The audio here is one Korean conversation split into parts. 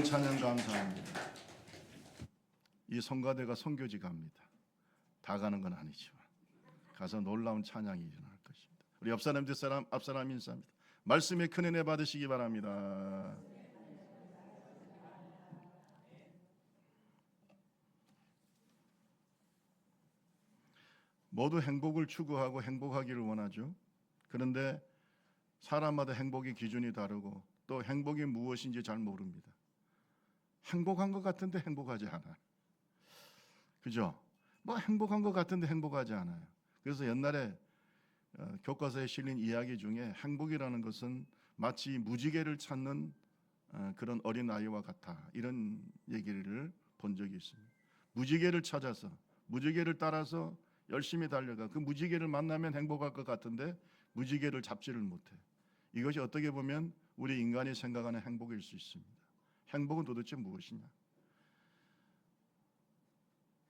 찬양 감사합니다. 이 성가대가 선교지 갑니다. 다 가는 건 아니지만 가서 놀라운 찬양이 일어날 것입니다. 우리 옆사람 뒷사람 앞사람 인사합니다. 말씀에 큰 은혜 받으시기 바랍니다. 모두 행복을 추구하고 행복하기를 원하죠. 그런데 사람마다 행복의 기준이 다르고 또 행복이 무엇인지 잘 모릅니다. 행복한 것 같은데 행복하지 않아요. 그죠? 뭐 행복한 것 같은데 행복하지 않아요. 그래서 옛날에 교과서에 실린 이야기 중에 행복이라는 것은 마치 무지개를 찾는 그런 어린 아이와 같아, 이런 얘기를 본 적이 있습니다. 무지개를 찾아서 무지개를 따라서 열심히 달려가 그 무지개를 만나면 행복할 것 같은데 무지개를 잡지를 못해. 이것이 어떻게 보면 우리 인간이 생각하는 행복일 수 있습니다. 행복은 도대체 무엇이냐?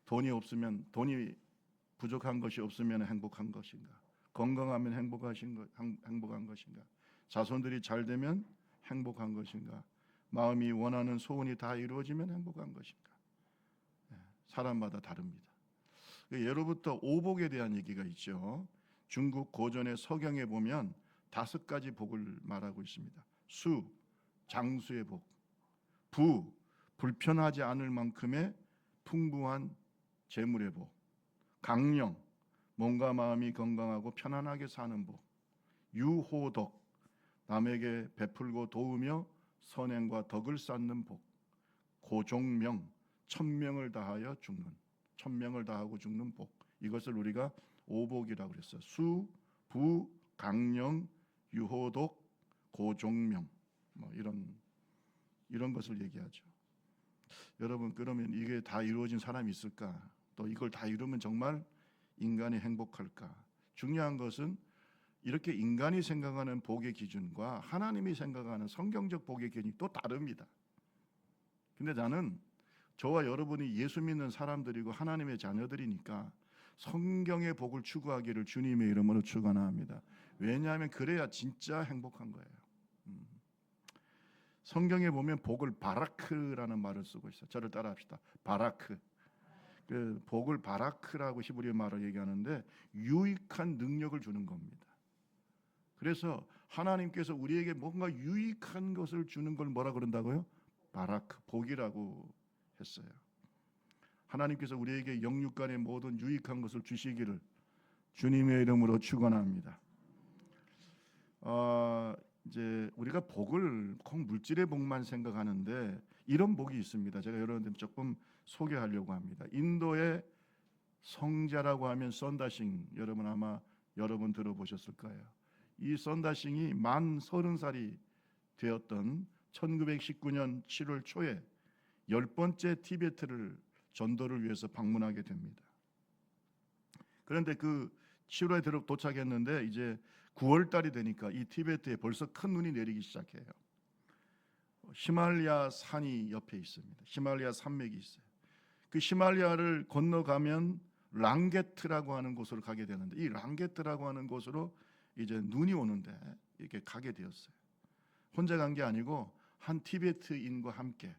돈이 부족한 것이 없으면 행복한 것인가? 건강하면 행복한 것인가? 자손들이 잘 되면 행복한 것인가? 마음이 원하는 소원이 다 이루어지면 행복한 것인가? 사람마다 다릅니다. 예로부터 오복에 대한 얘기가 있죠. 중국 고전의 서경에 보면 5가지 복을 말하고 있습니다. 수, 장수의 복. 부, 불편하지 않을 만큼의 풍부한 재물의 복. 강령, 몸과 마음이 건강하고 편안하게 사는 복. 유호덕, 남에게 베풀고 도우며 선행과 덕을 쌓는 복. 고종명, 천명을 다하고 죽는 복. 이것을 우리가 오복이라고 그랬어요. 수, 부, 강령, 유호독, 고종명, 뭐 이런 것을 얘기하죠. 여러분, 그러면 이게 다 이루어진 사람이 있을까? 또 이걸 다 이루면 정말 인간이 행복할까? 중요한 것은 이렇게 인간이 생각하는 복의 기준과 하나님이 생각하는 성경적 복의 기준이 또 다릅니다. 근데 나는 저와 여러분이 예수 믿는 사람들이고 하나님의 자녀들이니까 성경의 복을 추구하기를 주님의 이름으로 축원합니다. 왜냐하면 그래야 진짜 행복한 거예요. 성경에 보면 복을 바라크라는 말을 쓰고 있어요. 저를 따라합시다. 바라크. 그 복을 바라크라고 히브리 말을 얘기하는데 유익한 능력을 주는 겁니다. 그래서 하나님께서 우리에게 뭔가 유익한 것을 주는 걸 뭐라 그런다고요? 바라크, 복이라고 했어요. 하나님께서 우리에게 영육간의 모든 유익한 것을 주시기를 주님의 이름으로 축원합니다. 이제 우리가 복을 꼭 물질의 복만 생각하는데 이런 복이 있습니다. 제가 여러분들 조금 소개하려고 합니다. 인도의 성자라고 하면 선다싱, 여러분 들어보셨을 거예요. 이 선다싱이 만 30살이 되었던 1919년 7월 초에 10번째 티베트를 전도를 위해서 방문하게 됩니다. 그런데 그 7월에 도착했는데 이제 9월 달이 되니까 이 티베트에 벌써 큰 눈이 내리기 시작해요. 히말라야 산이 옆에 있습니다. 히말라야 산맥이 있어요. 그 히말라야를 건너가면 랑게트라고 하는 곳으로 가게 되는데 이 랑게트라고 하는 곳으로 이제 눈이 오는데 이렇게 가게 되었어요. 혼자 간 게 아니고 한 티베트인과 함께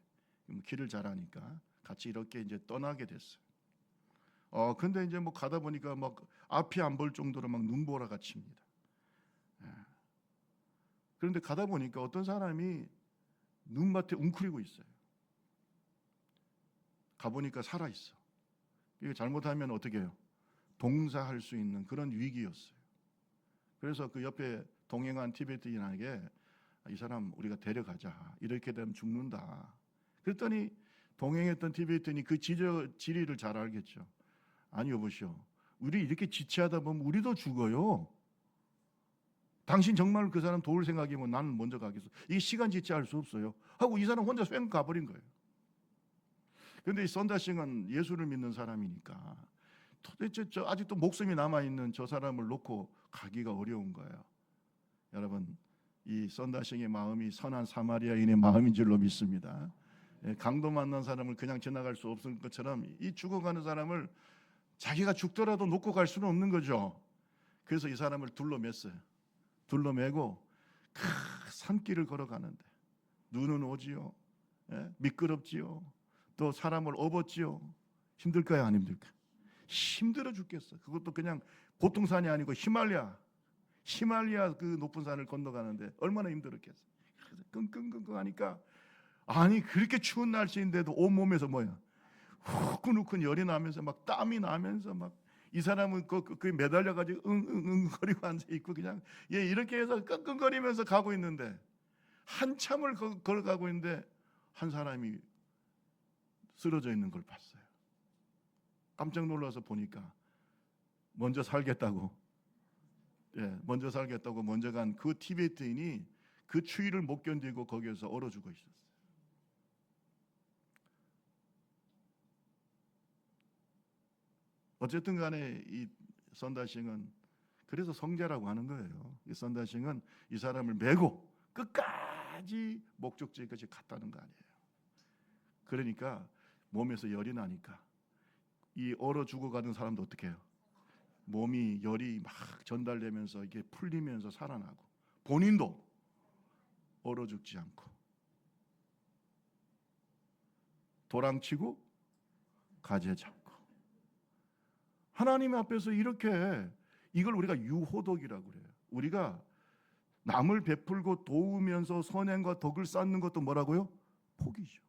길을 잘 아니까 같이 이렇게 이제 떠나게 됐어요. 근데 이제 뭐 가다 보니까 막 앞이 안 볼 정도로 막 눈보라가 칩니다. 그런데 가다 보니까 어떤 사람이 눈밭에 웅크리고 있어요. 가보니까 살아 있어. 이게 잘못하면 어떻게 해요? 동사할 수 있는 그런 위기였어요. 그래서 그 옆에 동행한 티베트인에게 이 사람 우리가 데려가자. 이렇게 되면 죽는다. 그랬더니 동행했던 티베트인이 그 지리를 잘 알겠죠. 아니 여보시오. 우리 이렇게 지체하다 보면 우리도 죽어요. 당신 정말 그 사람 도울 생각이면 나는 먼저 가겠어. 이 시간 지체할 수 없어요. 하고 이 사람 혼자 쌩 가버린 거예요. 그런데 이 선다싱은 예수를 믿는 사람이니까 도대체 아직도 목숨이 남아있는 저 사람을 놓고 가기가 어려운 거예요. 여러분, 이 선다싱의 마음이 선한 사마리아인의 마음인 줄로 믿습니다. 강도 만난 사람을 그냥 지나갈 수 없을 것처럼 이 죽어가는 사람을 자기가 죽더라도 놓고 갈 수는 없는 거죠. 그래서 이 사람을 둘러맸어요. 둘러매고 큰 산길을 걸어가는데 눈은 오지요. 미끄럽지요. 또 사람을 업었지요. 힘들까요? 안 힘들까요? 힘들어 죽겠어. 그것도 그냥 보통 산이 아니고 히말라야 그 높은 산을 건너가는데 얼마나 힘들었겠어. 그래서 끙끙끙끙 하니까, 아니 그렇게 추운 날씨인데도 온몸에서 뭐야 후끈후끈 열이 나면서 막 땀이 나면서 막, 이 사람은 그 매달려 가지고 응응응 거리고 앉아 있고 그냥 이렇게 해서 끙끙거리면서 가고 있는데, 한참을 걸어가고 있는데 한 사람이 쓰러져 있는 걸 봤어요. 깜짝 놀라서 보니까 먼저 살겠다고 먼저 간 그 티베트인이 그 추위를 못 견디고 거기에서 얼어 죽어 있었어요. 어쨌든 간에 이 선다싱은 그래서 성자라고 하는 거예요. 이 선다싱은 이 사람을 메고 끝까지 목적지까지 갔다는 거 아니에요. 그러니까 몸에서 열이 나니까 이 얼어 죽어가는 사람도 어떻게 해요? 몸이 열이 막 전달되면서 이게 풀리면서 살아나고, 본인도 얼어 죽지 않고 도랑치고 가재 잡고, 하나님 앞에서 이렇게, 이걸 우리가 유호덕이라고 그래요. 우리가 남을 베풀고 도우면서 선행과 덕을 쌓는 것도 뭐라고요? 복이죠.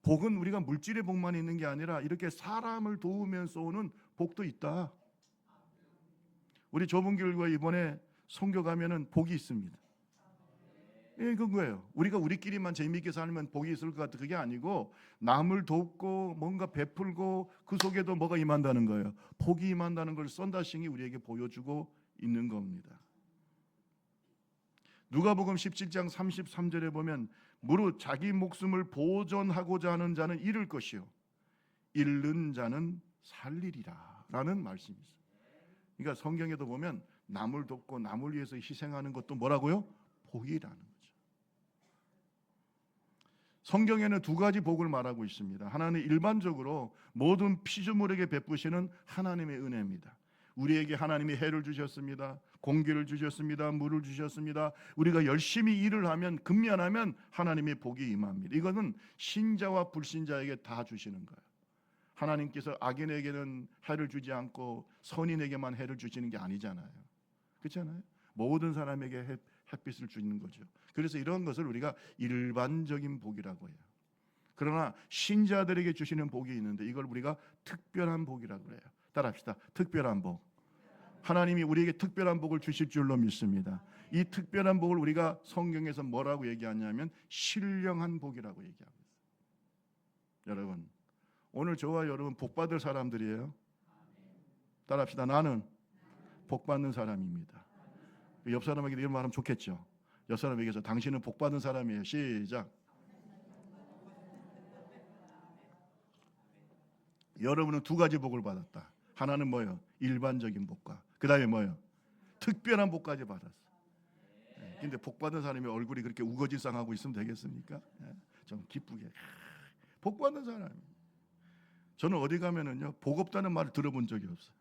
복은 우리가 물질의 복만 있는 게 아니라 이렇게 사람을 도우면서 오는 복도 있다. 우리 좁은 교회 이번에 선교 가면은 복이 있습니다. 그거예요. 우리가 우리끼리만 재미있게 살면 복이 있을 것 같아. 그게 아니고 남을 돕고 뭔가 베풀고 그 속에도 뭐가 임한다는 거예요. 복이 임한다는 걸 선다싱이 우리에게 보여주고 있는 겁니다. 누가복음 17장 33절에 보면 무릇 자기 목숨을 보존하고자 하는 자는 잃을 것이요 잃는 자는 살리리라 라는 말씀이 있어요. 그러니까 성경에도 보면 남을 돕고 남을 위해서 희생하는 것도 뭐라고요? 복이라는 거죠. 성경에는 두 가지 복을 말하고 있습니다. 하나는 일반적으로 모든 피조물에게 베푸시는 하나님의 은혜입니다. 우리에게 하나님이 해를 주셨습니다. 공기를 주셨습니다. 물을 주셨습니다. 우리가 열심히 일을 하면, 근면하면 하나님의 복이 임합니다. 이거는 신자와 불신자에게 다 주시는 거예요. 하나님께서 악인에게는 해를 주지 않고 선인에게만 해를 주시는 게 아니잖아요. 그렇잖아요. 모든 사람에게 햇빛을 주는 거죠. 그래서 이런 것을 우리가 일반적인 복이라고 해요. 그러나 신자들에게 주시는 복이 있는데 이걸 우리가 특별한 복이라고 해요. 따라합시다. 특별한 복. 하나님이 우리에게 특별한 복을 주실 줄로 믿습니다. 이 특별한 복을 우리가 성경에서 뭐라고 얘기하냐면 신령한 복이라고 얘기합니다. 여러분, 오늘 저와 여러분 복 받을 사람들이에요. 따라합시다. 나는 복 받는 사람입니다. 옆 사람에게 이런 말하면 좋겠죠. 옆 사람에게서 당신은 복 받는 사람이에요. 시작. 여러분은 두 가지 복을 받았다. 하나는 뭐예요? 일반적인 복과 그 다음에 뭐예요? 특별한 복까지 받았어. 근데 복 받는 사람이 얼굴이 그렇게 우거지상하고 있으면 되겠습니까? 좀 기쁘게 복 받는 사람이. 저는 어디 가면은요 복 없다는 말을 들어본 적이 없어요.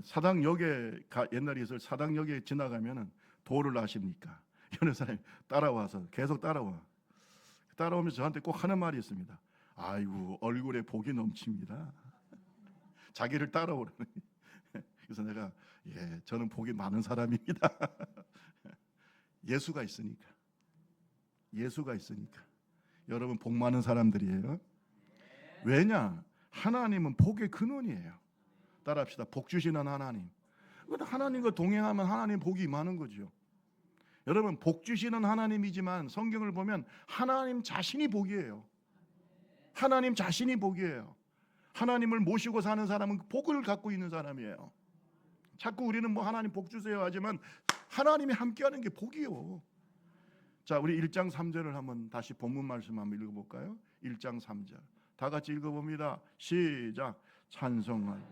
사당역에 옛날에 있을 사당역에 지나가면은 도를 아십니까? 여느 사람이 따라와서 계속 따라오면서 저한테 꼭 하는 말이 있습니다. 아이고 얼굴에 복이 넘칩니다. 자기를 따라오라는. 그래서 내가 저는 복이 많은 사람입니다. 예수가 있으니까. 여러분 복 많은 사람들이에요. 왜냐? 하나님은 복의 근원이에요. 따라합시다. 복 주시는 하나님. 하나님과 동행하면 하나님 복이 임하는 거죠. 여러분 복 주시는 하나님이지만 성경을 보면 하나님 자신이 복이에요. 하나님 자신이 복이에요. 하나님을 모시고 사는 사람은 복을 갖고 있는 사람이에요. 자꾸 우리는 뭐 하나님 복 주세요 하지만 하나님이 함께하는 게 복이요. 자, 우리 1장 3절을 한번 다시 본문 말씀 한번 읽어볼까요? 1장 3절 다 같이 읽어봅니다. 시작. 찬송할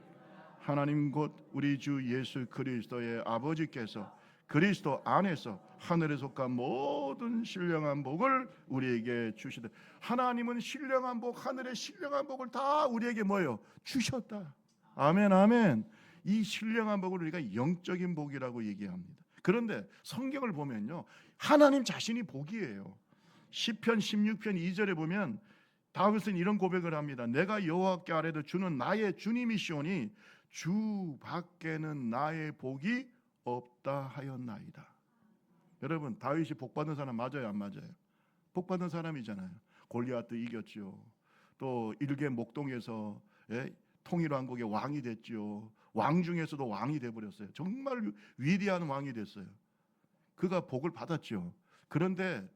하나님 곧 우리 주 예수 그리스도의 아버지께서 그리스도 안에서 하늘에 속한 모든 신령한 복을 우리에게 주시되. 하나님은 신령한 복, 하늘의 신령한 복을 다 우리에게 뭐예요? 주셨다. 아멘, 아멘. 이 신령한 복을 우리가 영적인 복이라고 얘기합니다. 그런데 성경을 보면요 하나님 자신이 복이에요. 시편 16편 2절에 보면 다윗은 이런 고백을 합니다. 내가 여호와께 아뢰도 주는 나의 주님이시오니 주 밖에는 나의 복이 없다 하였나이다. 여러분, 다윗이 복 받은 사람 맞아요, 안 맞아요? 복 받은 사람이잖아요. 골리앗도 이겼죠. 또 일개 목동에서 통일왕국의 왕이 됐죠. 왕 중에서도 왕이 돼버렸어요. 정말 위대한 왕이 됐어요. 그가 복을 받았죠. 그런데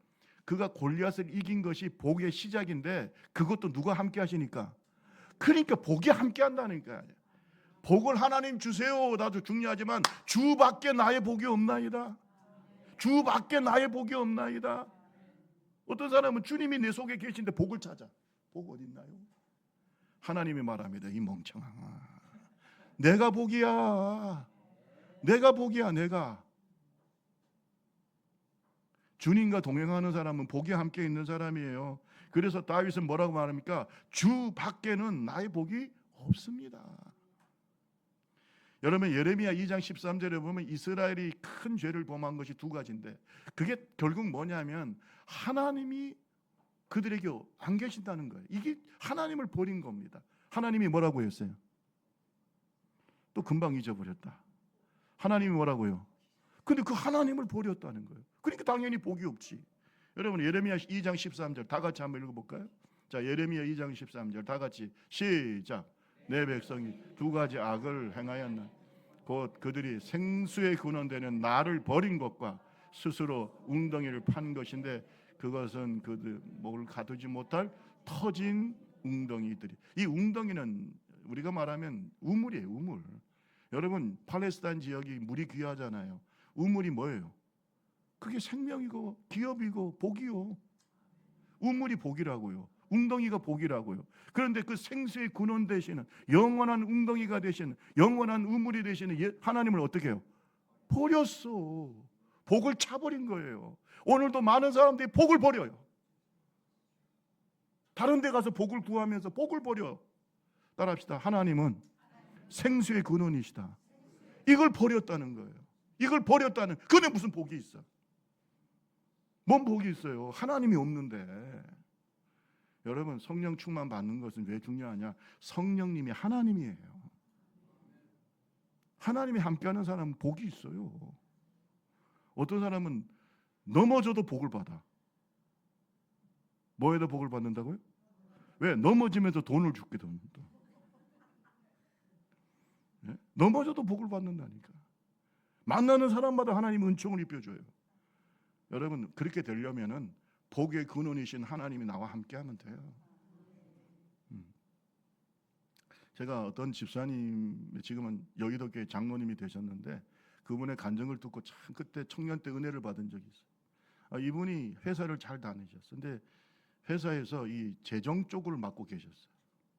그가 골리앗을 이긴 것이 복의 시작인데 그것도 누가 함께 하시니까? 그러니까 복이 함께 한다니까. 복을 하나님 주세요. 나도 중요하지만 주밖에 나의 복이 없나이다. 주밖에 나의 복이 없나이다. 어떤 사람은 주님이 내 속에 계신데 복을 찾아. 복 어디 있나요? 하나님이 말합니다. 이 멍청아, 내가 복이야. 내가 복이야. 내가. 주님과 동행하는 사람은 복이 함께 있는 사람이에요. 그래서 다윗은 뭐라고 말합니까? 주 밖에는 나의 복이 없습니다. 여러분, 예레미야 2장 13절에 보면 이스라엘이 큰 죄를 범한 것이 두 가지인데 그게 결국 뭐냐면 하나님이 그들에게 안 계신다는 거예요. 이게 하나님을 버린 겁니다. 하나님이 뭐라고 했어요? 또 금방 잊어버렸다. 하나님이 뭐라고요? 근데 그 하나님을 버렸다는 거예요. 그러니까 당연히 복이 없지. 여러분, 예레미야 2장 13절 다 같이 한번 읽어볼까요? 자, 예레미야 2장 13절 다 같이 시작. 내 백성이 두 가지 악을 행하였나 곧 그들이 생수에 근원되는 나를 버린 것과 스스로 웅덩이를 판 것인데 그것은 그들 목을 가두지 못할 터진 웅덩이들이. 이 웅덩이는 우리가 말하면 우물이에요. 우물. 여러분, 팔레스타인 지역이 물이 귀하잖아요. 우물이 뭐예요? 그게 생명이고 기업이고 복이요. 우물이 복이라고요. 웅덩이가 복이라고요. 그런데 그 생수의 근원 되시는 영원한 웅덩이가 되시는 영원한 우물이 되시는 하나님을 어떻게 해요? 버렸어. 복을 차버린 거예요. 오늘도 많은 사람들이 복을 버려요. 다른 데 가서 복을 구하면서 복을 버려. 따라합시다. 하나님은 생수의 근원이시다. 이걸 버렸다는 거예요. 이걸 버렸다는, 그게 무슨 복이 있어? 뭔 복이 있어요? 하나님이 없는데. 여러분, 성령 충만 받는 것은 왜 중요하냐? 성령님이 하나님이에요. 하나님이 함께하는 사람은 복이 있어요. 어떤 사람은 넘어져도 복을 받아. 뭐에다 복을 받는다고요? 왜? 넘어지면서 돈을 주거든. 네? 넘어져도 복을 받는다니까. 만나는 사람마다 하나님이 은총을 입혀줘요. 여러분, 그렇게 되려면은 복의 근원이신 하나님이 나와 함께하면 돼요. 제가 어떤 집사님, 지금은 여의도교회 장로님이 되셨는데 그분의 간증을 듣고 참 그때 청년 때 은혜를 받은 적이 있어요. 이분이 회사를 잘 다니셨어요. 근데 회사에서 이 재정 쪽을 맡고 계셨어요.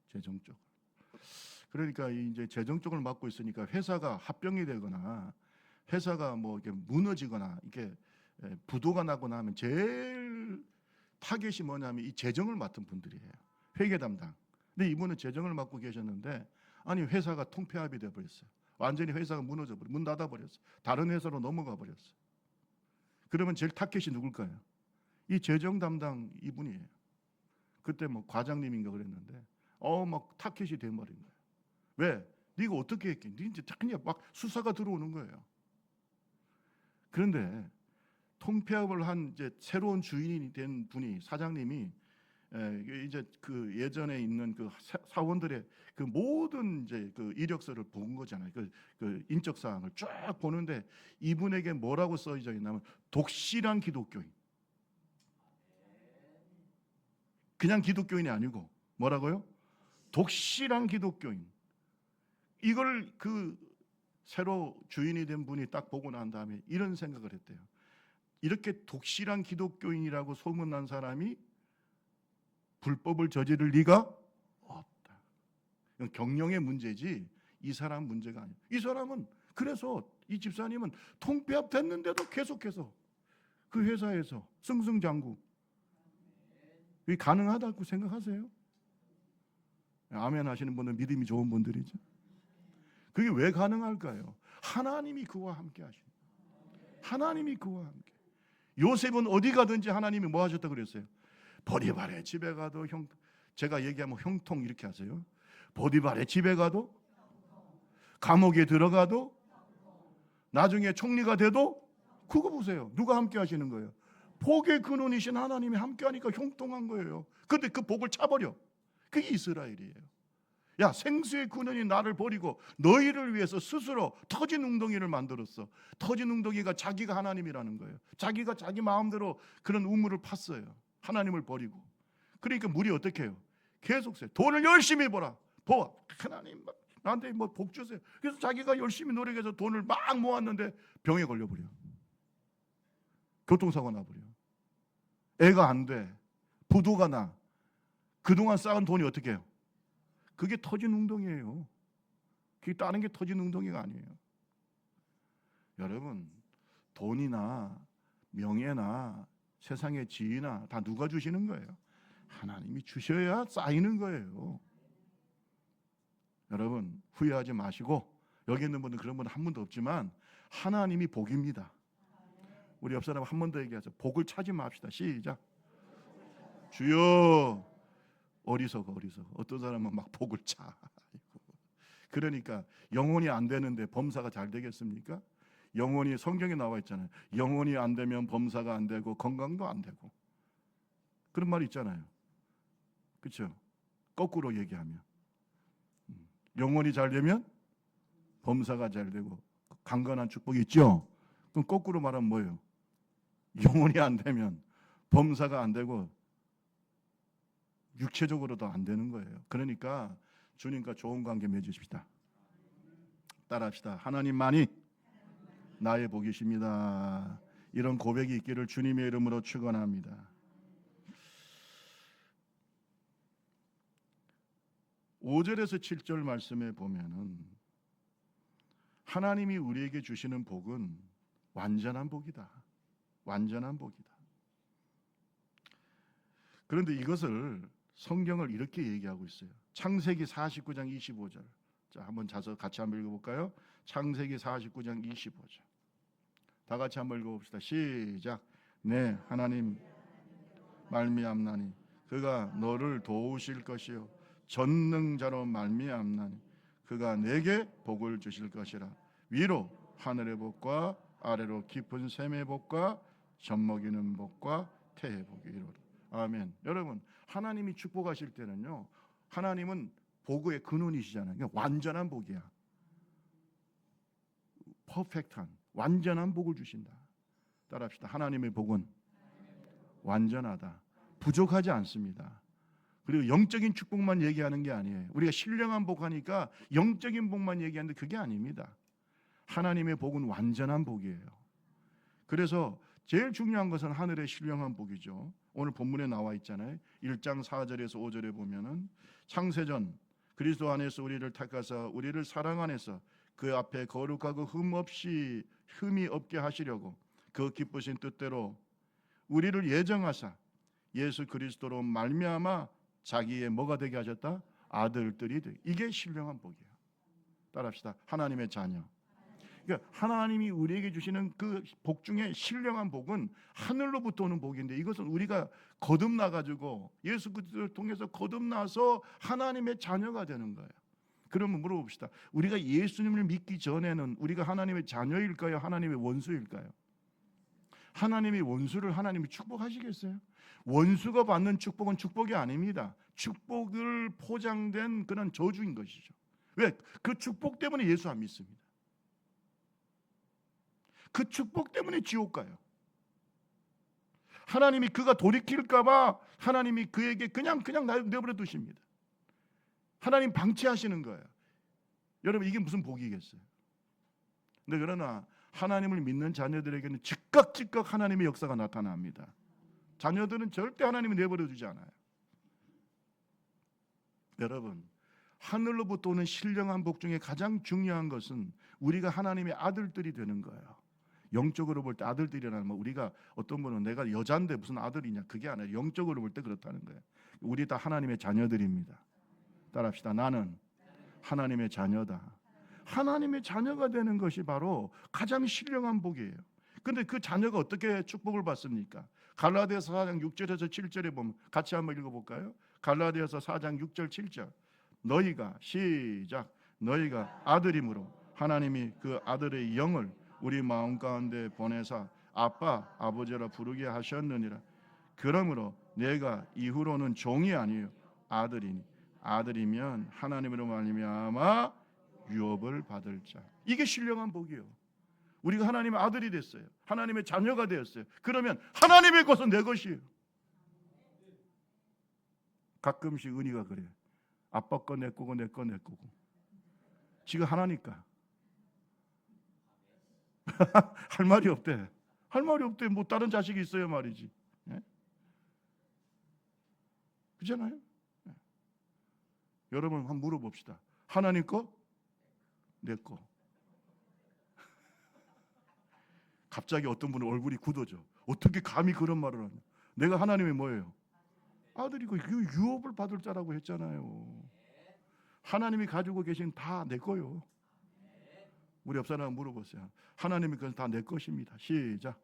재정 쪽. 그러니까 이제 재정 쪽을 맡고 있으니까 회사가 합병이 되거나 회사가 뭐 이렇게 무너지거나 이렇게 부도가 나거나 하면 제일 타겟이 뭐냐면 이 재정을 맡은 분들이에요. 회계 담당. 근데 이분은 재정을 맡고 계셨는데 아니 회사가 통폐합이 돼 버렸어요. 완전히 회사가 무너져 버려. 문 닫아 버렸어요. 다른 회사로 넘어가 버렸어요. 그러면 제일 타겟이 누굴까요? 이 재정 담당 이분이에요. 그때 뭐 과장님인가 그랬는데 막 타겟이 돼 버린 거예요. 왜? 네가 어떻게 했겠니? 네 이제 그냥 막 수사가 들어오는 거예요. 그런데 통폐합을 한 이제 새로운 주인이 된 분이 사장님이 이제 그 예전에 있는 그 사원들의 그 모든 이제 그 이력서를 본 거잖아요. 그 인적 사항을 쫙 보는데 이분에게 뭐라고 써져 있냐면 독실한 기독교인. 그냥 기독교인이 아니고 뭐라고요? 독실한 기독교인. 이걸 그 새로 주인이 된 분이 딱 보고 난 다음에 이런 생각을 했대요. 이렇게 독실한 기독교인이라고 소문난 사람이 불법을 저지를 리가 없다. 이건 경영의 문제지 이 사람 문제가 아니에요. 이 사람은 그래서 이 집사님은 통폐합 됐는데도 계속해서 그 회사에서 승승장구. 이게 가능하다고 생각하세요? 아멘 하시는 분은 믿음이 좋은 분들이죠. 그게 왜 가능할까요? 하나님이 그와 함께 하십니다. 하나님이 그와 함께. 요셉은 어디 가든지 하나님이 뭐 하셨다 그랬어요? 보디발의 집에 가도 제가 얘기하면 형통 이렇게 하세요. 보디발의 집에 가도, 감옥에 들어가도, 나중에 총리가 돼도, 그거 보세요. 누가 함께 하시는 거예요? 복의 근원이신 하나님이 함께 하니까 형통한 거예요. 근데 그 복을 차버려. 그게 이스라엘이에요. 야, 생수의 근원이 나를 버리고 너희를 위해서 스스로 터진 웅덩이를 만들었어. 터진 웅덩이가 자기가 하나님이라는 거예요. 자기가 자기 마음대로 그런 우물을 팠어요. 하나님을 버리고. 그러니까 물이 어떻게 해요? 계속 새. 돈을 열심히 벌어. 하나님 나한테 뭐 복 주세요. 그래서 자기가 열심히 노력해서 돈을 막 모았는데 병에 걸려버려. 교통사고 나버려. 애가 안 돼. 부도가 나. 그동안 쌓은 돈이 어떻게 해요? 그게 터진 웅덩이에요. 그게 다른 게 터진 웅덩이가 아니에요. 여러분, 돈이나 명예나 세상의 지위나 다 누가 주시는 거예요? 하나님이 주셔야 쌓이는 거예요. 여러분, 후회하지 마시고, 여기 있는 분들 그런 분 한 분도 없지만 하나님이 복입니다. 우리 옆 사람 한 번 더 얘기하죠. 복을 찾지 맙시다. 시작. 주여. 어리석어. 어떤 사람은 막 복을 차. 그러니까 영혼이 안 되는데 범사가 잘 되겠습니까? 영혼이 성경에 나와 있잖아요. 영혼이 안 되면 범사가 안 되고 건강도 안 되고. 그런 말이 있잖아요. 그렇죠? 거꾸로 얘기하면 영혼이 잘 되면 범사가 잘 되고 강건한 축복이 있죠. 그럼 거꾸로 말하면 뭐예요? 영혼이 안 되면 범사가 안 되고 육체적으로도 안 되는 거예요. 그러니까 주님과 좋은 관계 맺으십시다. 따라합시다. 하나님만이 나의 복이십니다. 이런 고백이 있기를 주님의 이름으로 축원합니다. 5절에서 7절 말씀에 보면은 하나님이 우리에게 주시는 복은 완전한 복이다. 완전한 복이다. 그런데 이것을 성경을 이렇게 얘기하고 있어요. 창세기 49장 25절. 자, 한번 같이 한번 읽어볼까요? 창세기 49장 25절. 다 같이 한번 읽어봅시다. 시작. 네, 하나님 말미암나니 그가 너를 도우실 것이요 전능자로 말미암나니 그가 내게 복을 주실 것이라. 위로 하늘의 복과 아래로 깊은 샘의 복과 젖먹이는 복과 태의 복이 이루어라. 아멘. 여러분, 하나님이 축복하실 때는요, 하나님은 복의 근원이시잖아요. 그러니까 완전한 복이야. 퍼펙트한 완전한 복을 주신다. 따라합시다. 하나님의 복은 완전하다. 부족하지 않습니다. 그리고 영적인 축복만 얘기하는 게 아니에요. 우리가 신령한 복 하니까 영적인 복만 얘기하는데 그게 아닙니다. 하나님의 복은 완전한 복이에요. 그래서 제일 중요한 것은 하늘의 신령한 복이죠. 오늘 본문에 나와 있잖아요. 1장 4절에서 5절에 보면은 창세전 그리스도 안에서 우리를 택하사 우리를 사랑 안에서 그 앞에 거룩하고 흠이 없게 하시려고 그 기쁘신 뜻대로 우리를 예정하사 예수 그리스도로 말미암아 자기의 뭐가 되게 하셨다? 아들들이 되게. 이게 신령한 복이에요. 따라합시다. 하나님의 자녀. 그러니까 하나님이 우리에게 주시는 그 복 중에 신령한 복은 하늘로부터 오는 복인데 이것은 우리가 거듭나 가지고 예수 그리스도를 통해서 거듭나서 하나님의 자녀가 되는 거예요. 그러면 물어봅시다. 우리가 예수님을 믿기 전에는 우리가 하나님의 자녀일까요? 하나님의 원수일까요? 하나님의 원수를 하나님이 축복하시겠어요? 원수가 받는 축복은 축복이 아닙니다. 축복을 포장된 그런 저주인 것이죠. 왜? 그 축복 때문에 예수 안 믿습니다. 그 축복 때문에 지옥 가요. 하나님이 그가 돌이킬까봐 하나님이 그에게 그냥 내버려 두십니다. 하나님 방치하시는 거예요. 여러분 이게 무슨 복이겠어요? 근데 그러나 하나님을 믿는 자녀들에게는 즉각 하나님의 역사가 나타납니다. 자녀들은 절대 하나님이 내버려 두지 않아요. 여러분 하늘로부터 오는 신령한 복 중에 가장 중요한 것은 우리가 하나님의 아들들이 되는 거예요. 영적으로 볼 때 아들들이라는 뭐 우리가 어떤 분은 내가 여자인데 무슨 아들이냐 그게 아니라 영적으로 볼 때 그렇다는 거예요. 우리 다 하나님의 자녀들입니다. 따라합시다. 나는 하나님의 자녀다. 하나님의 자녀가 되는 것이 바로 가장 신령한 복이에요. 근데 그 자녀가 어떻게 축복을 받습니까? 갈라디아서 4장 6절에서 7절에 보면 같이 한번 읽어볼까요? 갈라디아서 4장 6절 7절. 너희가 시작. 너희가 아들임으로 하나님이 그 아들의 영을 우리 마음 가운데 보내사 아빠 아버지라 부르게 하셨느니라. 그러므로 내가 이후로는 종이 아니요 아들이니 아들이면 하나님으로 말미암아 유업을 받을 자. 이게 신령한 복이요. 우리가 하나님의 아들이 됐어요. 하나님의 자녀가 되었어요. 그러면 하나님의 것은 내 것이에요. 가끔씩 은희가 그래요. 아빠 거 내 거고 내 거 내 거고. 지가 하나니까 할 말이 없대. 할 말이 없대. 뭐 다른 자식이 있어야 말이지. 예? 그렇잖아요. 예. 여러분 한번 물어봅시다. 하나님 거? 내 거. 갑자기 어떤 분은 얼굴이 굳어져. 어떻게 감히 그런 말을 하냐. 내가 하나님의 뭐예요? 아들이고 유업을 받을 자라고 했잖아요. 하나님이 가지고 계신 다 내 거요. 우리 옆 사람 물어보세요. 하나님의 것은 다 내 것입니다. 시작.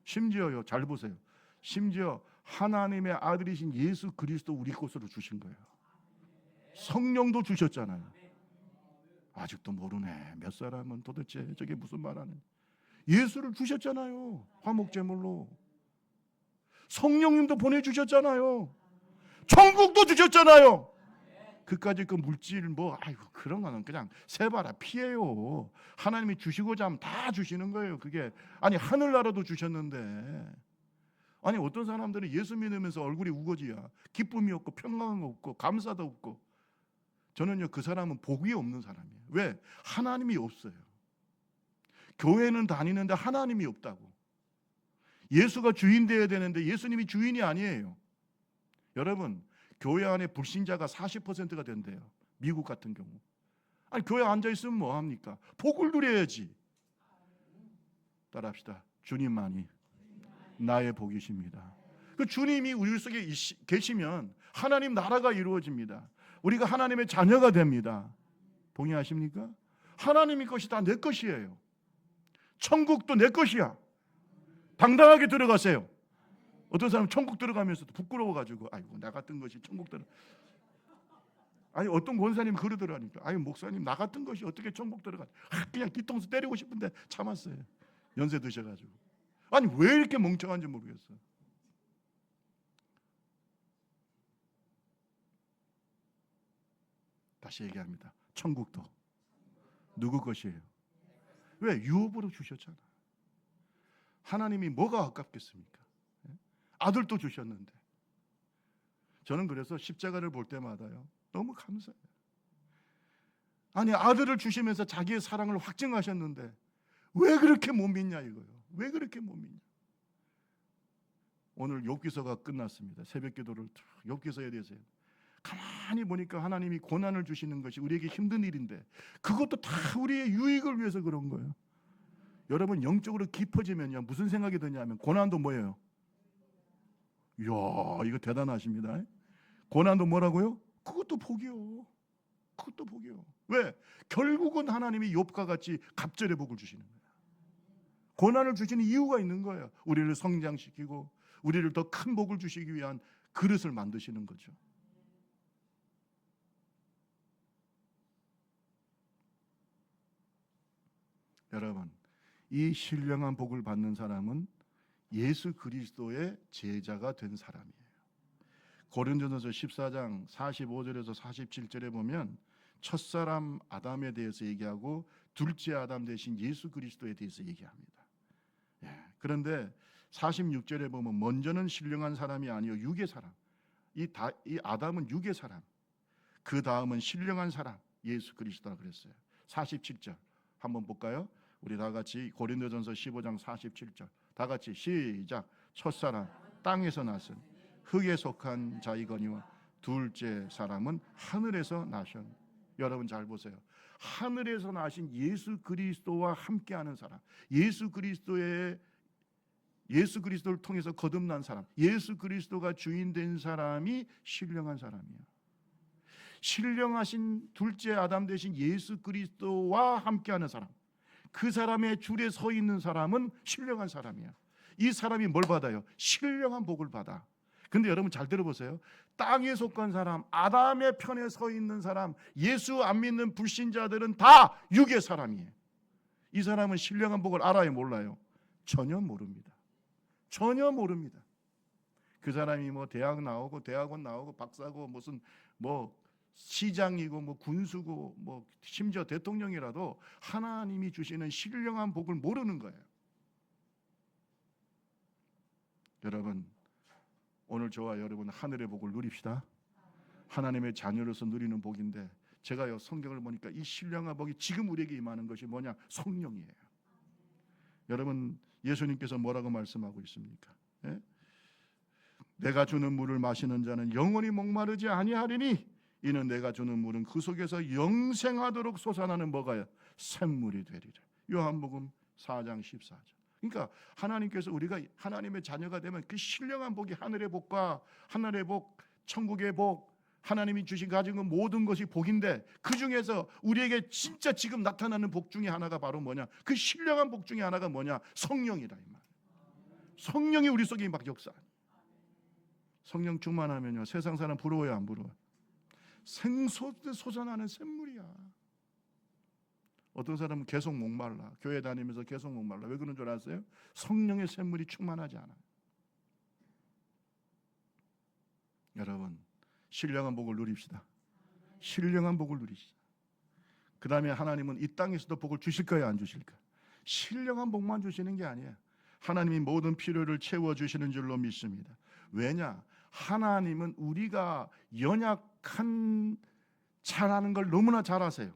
심지어요. 잘 보세요. 심지어 하나님의 아들이신 예수 그리스도 우리 것으로 주신 거예요. 성령도 주셨잖아요. 아직도 모르네. 몇 사람은 도대체 저게 무슨 말하는? 예수를 주셨잖아요. 화목제물로. 성령님도 보내주셨잖아요. 천국도 주셨잖아요. 그까지 그 물질 아이고 그런 거는 그냥 세봐라 피해요. 하나님이 주시고자 하면 다 주시는 거예요. 그게 아니 하늘나라도 주셨는데 아니 어떤 사람들은 예수 믿으면서 얼굴이 우거지야. 기쁨이 없고 평강이 없고 감사도 없고. 저는요 그 사람은 복이 없는 사람이에요. 왜? 하나님이 없어요. 교회는 다니는데 하나님이 없다고. 예수가 주인 되어야 되는데 예수님이 주인이 아니에요. 여러분 교회 안에 불신자가 40%가 된대요. 미국 같은 경우. 아니 교회 앉아있으면 뭐합니까? 복을 누려야지. 따라합시다. 주님만이 나의 복이십니다. 그 주님이 우리 속에 계시면 하나님 나라가 이루어집니다. 우리가 하나님의 자녀가 됩니다. 동의하십니까? 하나님의 것이 다 내 것이에요. 천국도 내 것이야. 당당하게 들어가세요. 어떤 사람은 천국 들어가면서도 부끄러워가지고 아이고 나 같은 것이 천국 들어. 아니 어떤 권사님 그러더라니까. 아니 목사님 나 같은 것이 어떻게 천국 들어가? 그냥 뒤통수 때리고 싶은데 참았어요. 연세 드셔가지고. 아니 왜 이렇게 멍청한지 모르겠어. 다시 얘기합니다. 천국도 누구 것이에요? 왜? 유업으로 주셨잖아. 하나님이 뭐가 아깝겠습니까? 아들도 주셨는데. 저는 그래서 십자가를 볼 때마다요 너무 감사해요. 아니 아들을 주시면서 자기의 사랑을 확증하셨는데 왜 그렇게 못 믿냐 이거요. 왜 그렇게 못 믿냐. 오늘 욥기서가 끝났습니다. 새벽 기도를 욥기서에 대해서 가만히 보니까 하나님이 고난을 주시는 것이 우리에게 힘든 일인데 그것도 다 우리의 유익을 위해서 그런 거예요. 여러분 영적으로 깊어지면요 무슨 생각이 드냐면 고난도 뭐예요? 이야 이거 대단하십니다. 고난도 뭐라고요? 그것도 복이요. 그것도 복이요. 왜? 결국은 하나님이 욥과 같이 갑절의 복을 주시는 거예요. 고난을 주시는 이유가 있는 거예요. 우리를 성장시키고 우리를 더 큰 복을 주시기 위한 그릇을 만드시는 거죠. 여러분 이 신령한 복을 받는 사람은 예수 그리스도의 제자가 된 사람이에요. 고린도전서 14장 45절에서 47절에 보면 첫사람 아담에 대해서 얘기하고 둘째 아담 대신 예수 그리스도에 대해서 얘기합니다. 그런데 46절에 보면 먼저는 신령한 사람이 아니요 육의 사람. 이 아담은 육의 사람. 그 다음은 신령한 사람 예수 그리스도라 그랬어요. 47절 한번 볼까요? 우리 다 같이 고린도전서 15장 47절 다 같이 시작. 첫사람 땅에서 났으니 흙에 속한 자이거니와 둘째 사람은 하늘에서 나셨. 여러분 잘 보세요. 하늘에서 나신 예수 그리스도와 함께하는 사람, 예수 그리스도를 통해서 거듭난 사람, 예수 그리스도가 주인 된 사람이 신령한 사람이에요. 신령하신 둘째 아담 되신 예수 그리스도와 함께하는 사람, 그 사람의 줄에 서 있는 사람은 신령한 사람이야. 이 사람이 뭘 받아요? 신령한 복을 받아. 근데 여러분 잘 들어보세요. 땅에 속한 사람, 아담의 편에 서 있는 사람, 예수 안 믿는 불신자들은 다 육의 사람이에요. 이 사람은 신령한 복을 알아요, 몰라요? 전혀 모릅니다. 전혀 모릅니다. 그 사람이 뭐 대학 나오고 대학원 나오고 박사고 무슨 뭐 시장이고 뭐 군수고 뭐 심지어 대통령이라도 하나님이 주시는 신령한 복을 모르는 거예요. 여러분, 오늘 저와 여러분 하늘의 복을 누립시다. 하나님의 자녀로서 누리는 복인데, 제가요 성경을 보니까 이 신령한 복이 지금 우리에게 임하는 것이 뭐냐? 성령이에요. 여러분, 예수님께서 뭐라고 말씀하고 있습니까? 예? 내가 주는 물을 마시는 자는 영원히 목마르지 아니하리니 이는 내가 주는 물은 그 속에서 영생하도록 솟아나는 뭐가요? 샘물이 되리라. 요한복음 4장 14절. 그러니까 하나님께서 우리가 하나님의 자녀가 되면 그 신령한 복이 하늘의 복과 하늘의 복, 천국의 복, 하나님이 주신 가진 모든 것이 복인데, 그 중에서 우리에게 진짜 지금 나타나는 복 중에 하나가 바로 뭐냐? 그 신령한 복 중에 하나가 뭐냐? 성령이다 이 말. 성령이 우리 속에 막 역사. 성령 충만하면요 세상 사람 부러워요, 안 부러워? 생솟듯 솟아나는 샘물이야. 어떤 사람은 계속 목말라, 교회 다니면서 계속 목말라. 왜 그런 줄 아세요? 성령의 샘물이 충만하지 않아요. 여러분, 신령한 복을 누립시다. 신령한 복을 누리시다. 그 다음에 하나님은 이 땅에서도 복을 주실까요, 안 주실까요? 신령한 복만 주시는 게 아니에요. 하나님이 모든 필요를 채워주시는 줄로 믿습니다. 왜냐? 하나님은 우리가 연약한 잘하는 걸 너무나 잘 아세요.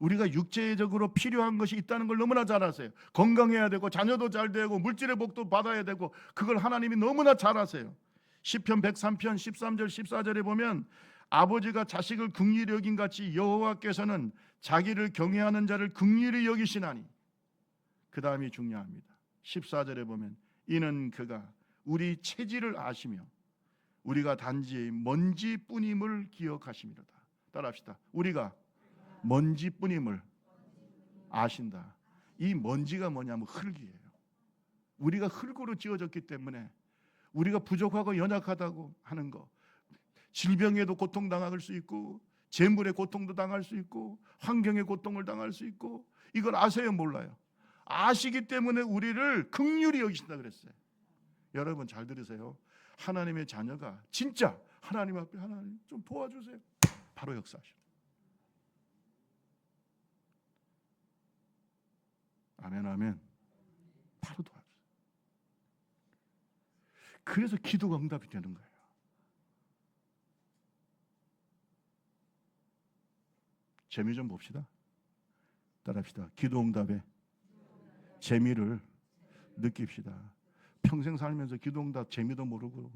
우리가 육체적으로 필요한 것이 있다는 걸 너무나 잘 아세요. 건강해야 되고 자녀도 잘 되고 물질의 복도 받아야 되고, 그걸 하나님이 너무나 잘 아세요. 시편 103편 13절 14절에 보면 아버지가 자식을 긍휼히 여긴 같이 여호와께서는 자기를 경외하는 자를 긍휼히 여기시나니. 그 다음이 중요합니다. 14절에 보면 이는 그가 우리 체질을 아시며 우리가 단지 먼지뿐임을 기억하심이로다. 따라합시다. 우리가 먼지뿐임을 아신다. 이 먼지가 뭐냐면 흙이에요. 우리가 흙으로 지어졌기 때문에 우리가 부족하고 연약하다고 하는 거, 질병에도 고통당할 수 있고 재물의 고통도 당할 수 있고 환경의 고통을 당할 수 있고, 이걸 아세요, 몰라요? 아시기 때문에 우리를 긍휼히 여기신다 그랬어요. 여러분 잘 들으세요. 하나님의 자녀가 진짜 하나님 앞에 하나님 좀 도와주세요, 바로 역사하셔. 아멘 아멘. 바로 도와주세요. 그래서 기도가 응답이 되는 거예요. 재미 좀 봅시다. 따라합시다. 기도 응답의 재미를 느낍시다. 평생 살면서 기도 응답 재미도 모르고,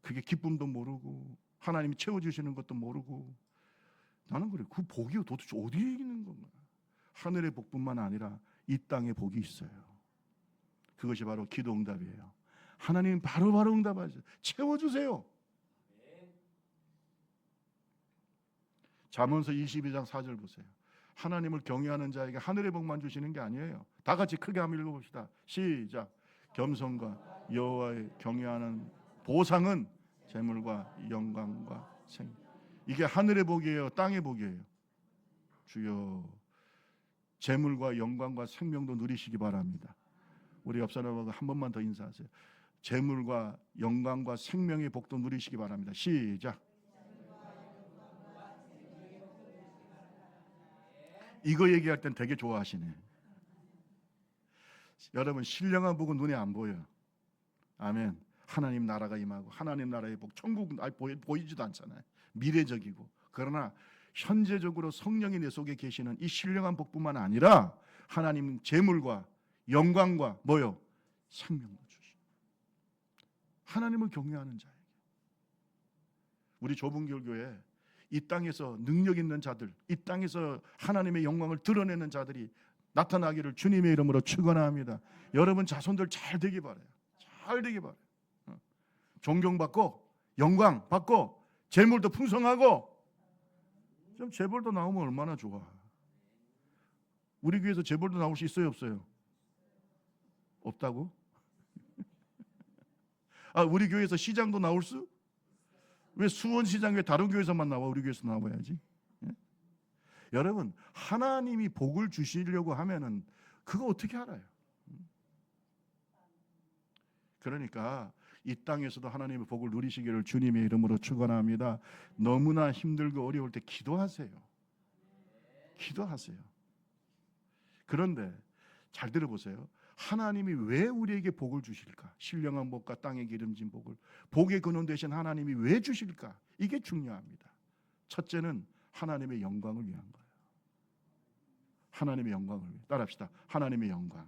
그게 기쁨도 모르고, 하나님이 채워주시는 것도 모르고, 나는 그래, 그 복이 도대체 어디에 있는 건가? 하늘의 복뿐만 아니라 이 땅에 복이 있어요. 그것이 바로 기도 응답이에요. 하나님 바로바로 응답하세요. 채워주세요. 잠언서 22장 4절 보세요. 하나님을 경외하는 자에게 하늘의 복만 주시는 게 아니에요. 다 같이 크게 한번 읽어봅시다. 시작. 겸손과 여호와의 경외하는 보상은 재물과 영광과 생명. 이게 하늘의 복이에요, 땅의 복이에요? 주여, 재물과 영광과 생명도 누리시기 바랍니다. 우리 옆 사람하고 한 번만 더 인사하세요. 재물과 영광과 생명의 복도 누리시기 바랍니다. 시작. 이거 얘기할 땐 되게 좋아하시네. 여러분, 신령한 복은 눈에 안 보여요. 아멘. 하나님 나라가 임하고 하나님 나라의 복, 천국은 보이지도 않잖아요. 미래적이고. 그러나 현재적으로 성령이 내 속에 계시는 이 신령한 복뿐만 아니라 하나님 재물과 영광과 뭐요? 생명도 주시고, 하나님을 경외하는 자에게. 우리 좁은 교회 이 땅에서 능력 있는 자들, 이 땅에서 하나님의 영광을 드러내는 자들이 나타나기를 주님의 이름으로 축원합니다. 여러분 자손들 잘 되기 바라요. 잘 되기 바라요. 존경받고 영광 받고 재물도 풍성하고 좀 재벌도 나오면 얼마나 좋아. 우리 교회에서 재벌도 나올 수 있어요, 없어요? 없다고? 우리 교회에서 시장도 나올 수? 왜 수원시장 왜 다른 교회에서만 나와? 우리 교회에서 나와야지. 예? 여러분, 하나님이 복을 주시려고 하면은 그거 어떻게 알아요? 그러니까 이 땅에서도 하나님의 복을 누리시기를 주님의 이름으로 축원합니다. 너무나 힘들고 어려울 때 기도하세요. 기도하세요. 그런데 잘 들어보세요. 하나님이 왜 우리에게 복을 주실까? 신령한 복과 땅에 기름진 복을, 복의 근원 되신 하나님이 왜 주실까? 이게 중요합니다. 첫째는 하나님의 영광을 위한 거예요. 하나님의 영광을 위해. 따라합시다. 하나님의 영광.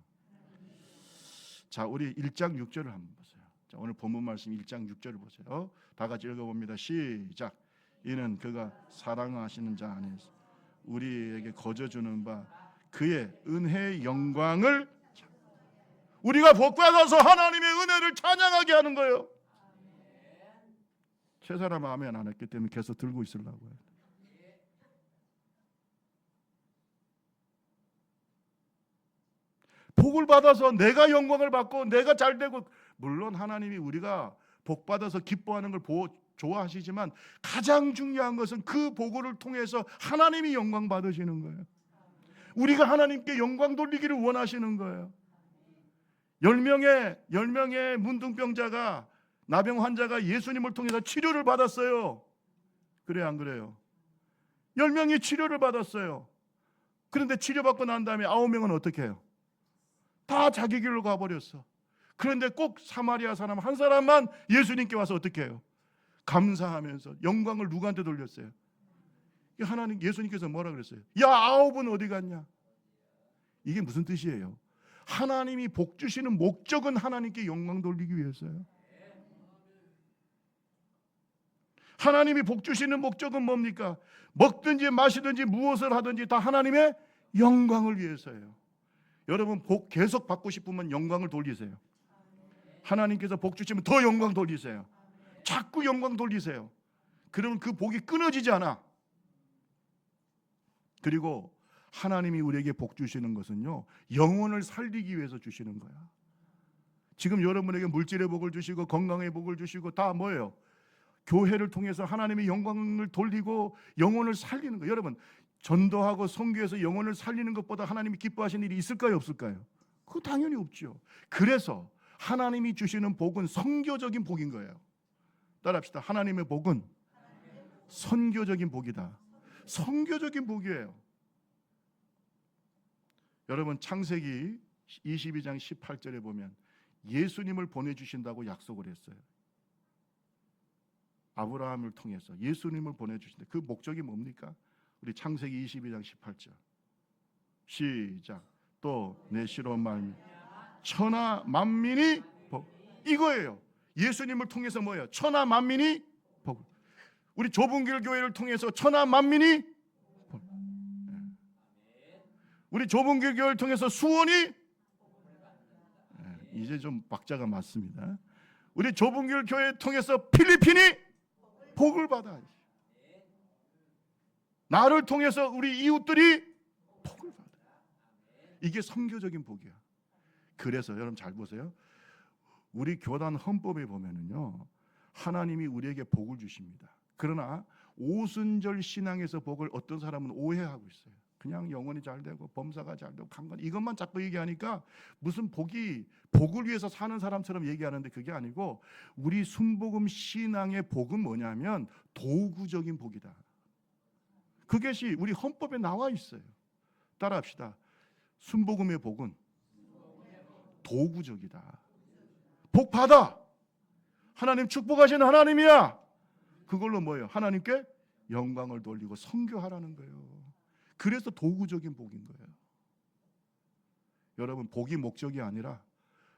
자, 우리 1장 6절을 한번 보세요. 자, 오늘 본문 말씀 1장 6절을 보세요. 다 같이 읽어봅니다. 시작. 이는 그가 사랑하시는 자 안에서 우리에게 거저주는 바 그의 은혜의 영광을, 우리가 복받아서 하나님의 은혜를 찬양하게 하는 거예요. 세 사람 아멘 안 했기 때문에 계속 들고 있으려고 해요. 복을 받아서 내가 영광을 받고 내가 잘되고, 물론 하나님이 우리가 복 받아서 기뻐하는 걸 좋아하시지만 가장 중요한 것은 그 복을 통해서 하나님이 영광 받으시는 거예요. 우리가 하나님께 영광 돌리기를 원하시는 거예요. 10명의 문둥병자가, 나병 환자가 예수님을 통해서 치료를 받았어요. 그래요, 안 그래요? 10명이 치료를 받았어요. 그런데 치료받고 난 다음에 9명은 어떻게 해요? 다 자기 길로 가버렸어. 그런데 꼭 사마리아 사람 한 사람만 예수님께 와서 어떻게 해요? 감사하면서 영광을 누구한테 돌렸어요? 하나님, 예수님께서 뭐라 그랬어요? 야, 9은 어디 갔냐? 이게 무슨 뜻이에요? 하나님이 복 주시는 목적은 하나님께 영광 돌리기 위해서요. 하나님이 복 주시는 목적은 뭡니까? 먹든지 마시든지 무엇을 하든지 다 하나님의 영광을 위해서예요. 여러분, 복 계속 받고 싶으면 영광을 돌리세요. 하나님께서 복 주시면 더 영광 돌리세요. 자꾸 영광 돌리세요. 그러면 그 복이 끊어지지 않아. 그리고 하나님이 우리에게 복 주시는 것은요, 영혼을 살리기 위해서 주시는 거야. 지금 여러분에게 물질의 복을 주시고 건강의 복을 주시고 다 뭐예요? 교회를 통해서 하나님의 영광을 돌리고 영혼을 살리는 거예요. 여러분, 전도하고 선교해서 영혼을 살리는 것보다 하나님이 기뻐하시는 일이 있을까요, 없을까요? 그거 당연히 없죠. 그래서 하나님이 주시는 복은 선교적인 복인 거예요. 따라합시다. 하나님의 복은 선교적인 복이다. 선교적인 복이에요. 여러분, 창세기 22장 18절에 보면 예수님을 보내주신다고 약속을 했어요. 아브라함을 통해서 예수님을 보내주신다. 그 목적이 뭡니까? 우리 창세기 22장 18절 시작. 또 내 시로 말미 천하 만민이 복. 이거예요. 예수님을 통해서 뭐예요? 천하 만민이 복. 우리 좁은 길 교회를 통해서 천하 만민이 복. 우리 좁은 길 교회를 통해서 수원이, 이제 좀 박자가 맞습니다. 우리 좁은 길 교회를 통해서 필리핀이 복을 받아. 나를 통해서 우리 이웃들이 복을 받아. 이게 선교적인 복이야. 그래서 여러분 잘 보세요. 우리 교단 헌법에 보면은요, 하나님이 우리에게 복을 주십니다. 그러나 오순절 신앙에서 복을 어떤 사람은 오해하고 있어요. 그냥 영혼이 잘 되고 범사가 잘 되고 강건, 이것만 자꾸 얘기하니까 무슨 복을 위해서 사는 사람처럼 얘기하는데 그게 아니고, 우리 순복음 신앙의 복은 뭐냐면 도구적인 복이다. 그것이 우리 헌법에 나와 있어요. 따라합시다. 순복음의 복은 도구적이다. 복 받아. 하나님 축복하시는 하나님이야. 그걸로 뭐예요? 하나님께 영광을 돌리고 선교하라는 거예요. 그래서 도구적인 복인 거예요. 여러분, 복이 목적이 아니라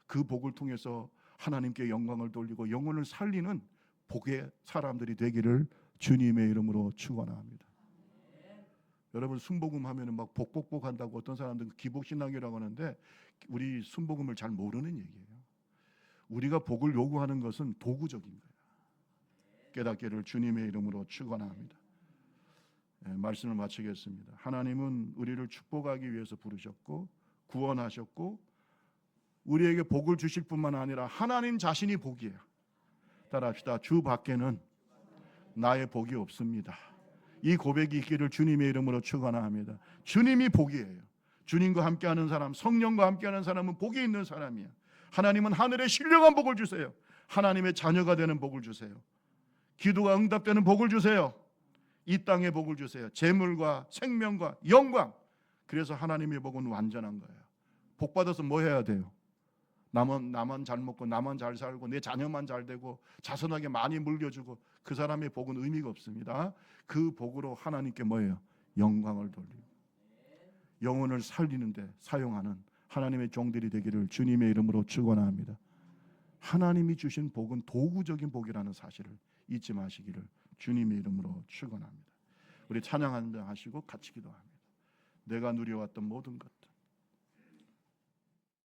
그 복을 통해서 하나님께 영광을 돌리고 영혼을 살리는 복의 사람들이 되기를 주님의 이름으로 축원합니다. 여러분, 순복음 하면은 막 복복복 한다고 어떤 사람들은 기복신앙이라고 하는데, 우리 순복음을 잘 모르는 얘기예요. 우리가 복을 요구하는 것은 도구적인 거예요. 깨닫기를 주님의 이름으로 축원합니다. 말씀을 마치겠습니다. 하나님은 우리를 축복하기 위해서 부르셨고 구원하셨고 우리에게 복을 주실 뿐만 아니라 하나님 자신이 복이에요. 따라합시다. 주 밖에는 나의 복이 없습니다. 이 고백이 있기를 주님의 이름으로 축원합니다. 주님이 복이에요. 주님과 함께하는 사람, 성령과 함께하는 사람은 복이 있는 사람이에요. 하나님은 하늘에 신령한 복을 주세요. 하나님의 자녀가 되는 복을 주세요. 기도가 응답되는 복을 주세요. 이 땅의 복을 주세요. 재물과 생명과 영광. 그래서 하나님의 복은 완전한 거예요. 복 받아서 뭐 해야 돼요? 나만 잘 먹고 나만 잘 살고 내 자녀만 잘 되고 자손에게 많이 물려주고 그 사람의 복은 의미가 없습니다. 그 복으로 하나님께 뭐예요? 영광을 돌리고 영혼을 살리는데 사용하는 하나님의 종들이 되기를 주님의 이름으로 축원합니다. 하나님이 주신 복은 도구적인 복이라는 사실을 잊지 마시기를 주님의 이름으로 축원합니다. 우리 찬양 한번 하시고 같이 기도합니다. 내가 누려왔던 모든 것